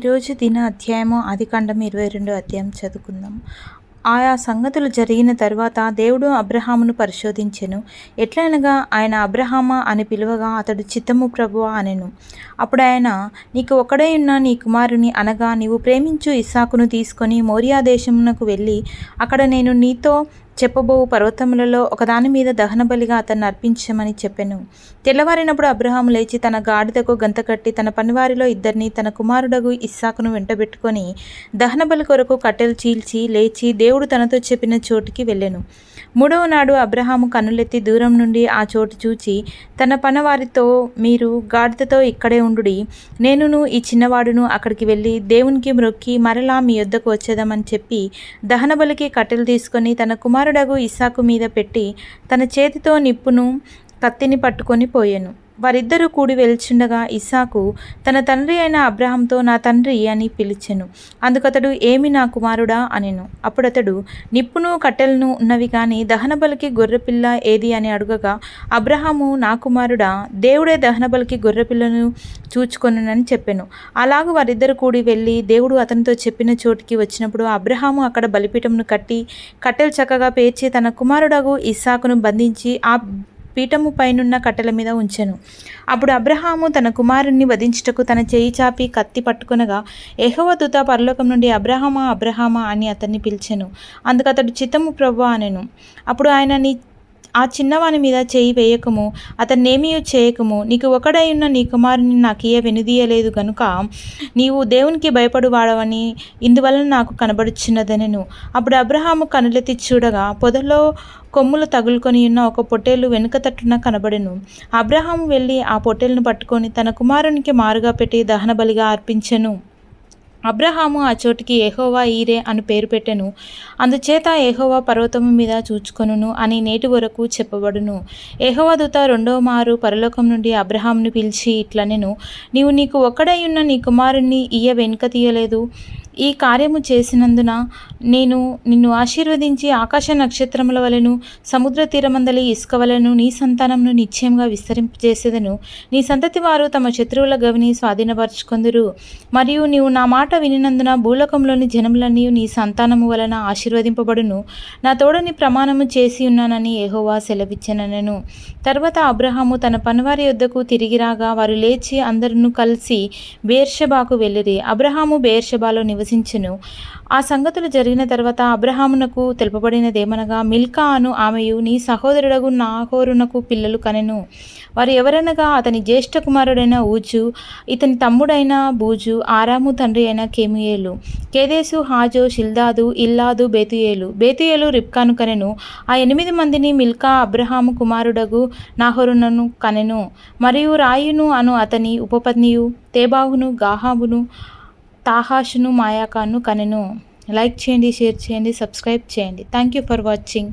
ఈరోజు దిన అధ్యాయము ఆదికాండం 22 అధ్యాయం చదువుకుందాం. ఆయా సంగతులు జరిగిన తర్వాత దేవుడు అబ్రహామును పరిశోధించెను. ఎట్లనగా ఆయన అబ్రహామా అని పిలువగా అతడు చిత్తము ప్రభువా అనెను. అప్పుడు ఆయన, నీకు ఒక్కడై ఉన్న నీ కుమారుని అనగా నీవు ప్రేమించు ఇస్సాకును తీసుకొని మోరియా దేశమునకు వెళ్ళి అక్కడ నేను నీతో చెప్పబోవు పర్వతములలో ఒకదాని మీద దహనబలిగా అతన్ని అర్పించమని చెప్పెను. తెల్లవారినప్పుడు అబ్రహాము లేచి తన గాడిదకు గంత కట్టి తన పనివారిలో ఇద్దరిని తన కుమారుడగు ఇస్సాకును వెంటబెట్టుకొని దహనబలి కొరకు కట్టెలు చీల్చి లేచి దేవుడు తనతో చెప్పిన చోటికి వెళ్ళెను. మూడవ నాడు అబ్రహాము కన్నులెత్తి దూరం నుండి ఆ చోటు చూచి తన పనివారితో, మీరు గాడిదతో ఇక్కడే ఉండుడి, నేనును ఈ చిన్నవాడును అక్కడికి వెళ్ళి దేవునికి మ్రొక్కి మరలా మీ యొద్దకు వచ్చేదామని చెప్పి దహనబలికి కట్టెలు తీసుకొని తన కుమారుడగు ఇస్సాకు మీద పెట్టి తన చేతితో నిప్పును కత్తిని పట్టుకొని పోయెను. వారిద్దరూ కూడి వెళ్చుండగా ఇస్సాకు తన తండ్రి అయిన అబ్రహాంతో, నా తండ్రి అని పిలిచెను. అందుకతడు, ఏమి నా కుమారుడా అనెను. అప్పుడతడు, నిప్పును కట్టెలను ఉన్నవి కానీ దహనబలికి గొర్రెపిల్ల ఏది అని అడుగగా అబ్రహాము, నా కుమారుడా, దేవుడే దహనబలికి గొర్రెపిల్లను చూచుకొనునని చెప్పెను. అలాగూ వారిద్దరు కూడి వెళ్ళి దేవుడు అతనితో చెప్పిన చోటికి వచ్చినప్పుడు అబ్రహాము అక్కడ బలిపీఠమును కట్టి కట్టెలు చక్కగా పేర్చి తన కుమారుడగు ఇస్సాకును బంధించి ఆ పీఠము పైనున్న కట్టెల మీద ఉంచెను. అప్పుడు అబ్రహాము తన కుమారుణ్ణి వధించుటకు తన చేయి చాపి కత్తి పట్టుకొనగా యెహోవా దూత పరలోకం నుండి, అబ్రహామా అబ్రహామా అని అతన్ని పిలిచెను. అందుకతడు, చిత్తము ప్రభువా అనెను. అప్పుడు ఆయన, ఆ చిన్నవాని మీద చేయి వేయకము, అతన్నేమీ చేయకము, నీకు ఒకడై ఉన్న నీ కుమారుని నాకియ్య వెనుదీయలేదు గనుక నీవు దేవునికి భయపడువాడవని ఇందువలన నాకు కనబడుచున్నదనెను. అప్పుడు అబ్రహాము కనులెత్తి చూడగా పొదలో కొమ్ములు తగులుకొని ఉన్న ఒక పొట్టేలు వెనుక తట్టున కనబడెను. అబ్రహాము వెళ్ళి ఆ పొట్టేలును పట్టుకొని తన కుమారునికి మారుగా పెట్టి దహనబలిగా అర్పించెను. అబ్రహాము ఆ చోటికి యెహోవా ఈరే అని పేరు పెట్టెను. అందుచేత యెహోవా పర్వతము మీద చూచుకొనును అని నేటి వరకు చెప్పబడును. యెహోవా దూత రెండవ మారు పరలోకం నుండి అబ్రహామును పిలిచి ఇట్లనెను, నీకు ఒక్కడై ఉన్న నీ కుమారుణ్ణి ఇయ్య వెనుక తీయలేదు. ఈ కార్యము చేసినందున నేను నిన్ను ఆశీర్వదించి ఆకాశ నక్షత్రముల వలెను సముద్ర తీరమందలి ఇసుక వలెను నీ సంతానమును నిశ్చయంగా విస్తరింపజేసేదను. నీ సంతతి వారు తమ శత్రువుల గవిని స్వాధీనపరచుకొందురు. మరియు నీవు నా మాట వినినందున భూలోకంలోని జనములన్నీ నీ సంతానము వలన ఆశీర్వదింపబడును. నా తోడని ప్రమాణము చేసి ఉన్నానని యెహోవా సెలవిచ్చెననెను. తర్వాత అబ్రహాము తన పనివారి యొద్దకు తిరిగి రాగా వారు లేచి అందరూ కలిసి బెయేర్షెబాకు వెళ్ళిరి. అబ్రహాము బెయేర్షెబాలో నివసించెను. ఆ సంగతులు జరిగిన తర్వాత అబ్రహామునకు తెలుపబడినదేమనగా, మిల్కా అను ఆమెయు నీ సహోదరుడగు నాహోరునకు పిల్లలు కనెను. వారు ఎవరనగా అతని జ్యేష్ఠ కుమారుడైన ఊజు, ఇతని తమ్ముడైన బూజు, ఆరాము తండ్రి అయిన కెమూయేలు, కేదేసు, హాజో, షిల్దాదు, ఇల్లాదు, బేతుయేలు రిబ్కాను కనెను. ఆ 8 మందిని మిల్కా అబ్రహాము కుమారుడగు నాహోరునను కనెను. మరియు రాయును అను అతని ఉపపత్నియు తేబాహును, గాహాబును, తాహాషును, మాయాకాను కనెను. లైక్ చేయండి, షేర్ చేయండి, సబ్స్క్రైబ్ చేయండి. Thank you for watching.